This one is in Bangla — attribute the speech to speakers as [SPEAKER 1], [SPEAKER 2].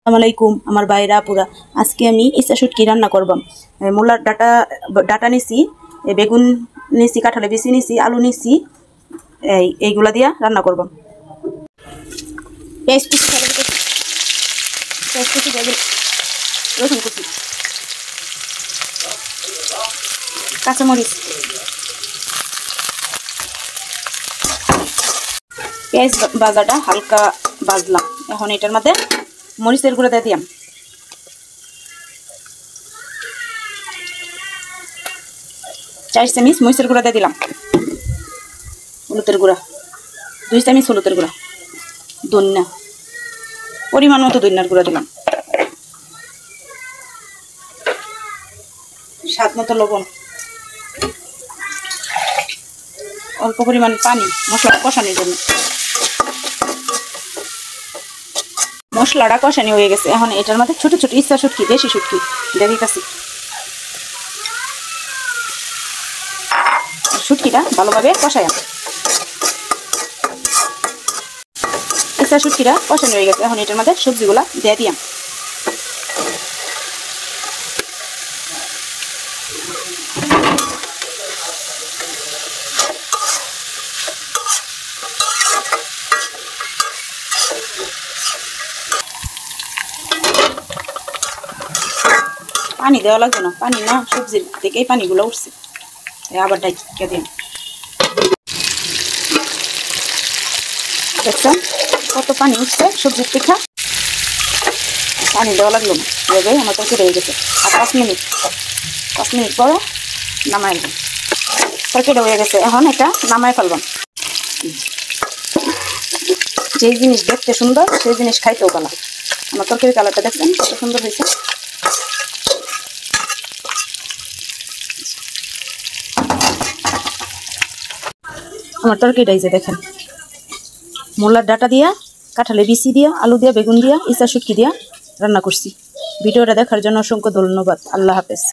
[SPEAKER 1] আসসালামু আলাইকুম আমার ভাইরা পুরা। আজকে আমি ইচ্ছা শুটকি রান্না করবাম। মূলার ডাটা নিছি, বেগুন নিছি, কাঁঠালে বিচি নিছি, আলু নিছি, এইগুলা দিয়া রান্না করবাম। পেঁয়াজ কুচি, রসুন কুচি, কাঁচামরিচ, পেঁয়াজ ভাজাটা হালকা ভাজলাম। এখন এটার মধ্যে মরিচের গুঁড়া দিয়ে দিলাম, 4 চামচ মরিচের গুঁড়া দিয়ে দিলাম, হলুদের গুঁড়া 2 চামচ হলুদের গুঁড়া, ধনিয়া পরিমাণ মতো ধনিয়ার গুঁড়া দিলাম, স্বাদ মতো লবণ, অল্প পরিমাণ পানি মশলা কষানোর জন্য। মশলাটা কষানি হয়ে গেছে। এখন এটার মধ্যে ছোট ছোট ইচ্ছা শুটকি, দেশি শুটকি দেখিতেছি। শুটকিটা ভালোভাবে কষাই, ইচ্ছা শুটকিটা কষানি হয়ে গেছে। এখন এটার মধ্যে সবজিগুলা দিয়ে দিয়াম। পানি দেওয়া লাগবে না, পানি না সবজির থেকেই পানিগুলো উঠছে, আবার ডাইকা দিন। দেখছেন কত পানি উঠছে সবজির থেকে, পানি দেওয়া লাগলো না, এভাবে আমার তরকারি হয়ে গেছে। আর 5 মিনিট পরে নামাই দেব। তরকারিটা হয়ে গেছে, এখন এটা নামাই ফেলবাম। যে জিনিস দেখতে সুন্দর সেই জিনিস খাইতেও ভালো। আমার তরকারি কালারটা দেখছেন কত সুন্দর হয়েছে। আমার তরকারিটা এই যে দেখেন, মূলার ডাটা দিয়া, কাঁঠালে বিচি দিয়া, আলু দিয়া, বেগুন দিয়া, ইচ্ছা শুটকি দিয়া রান্না করছি। ভিডিওটা দেখার জন্য অসংখ্য ধন্যবাদ। আল্লাহ হাফেজ।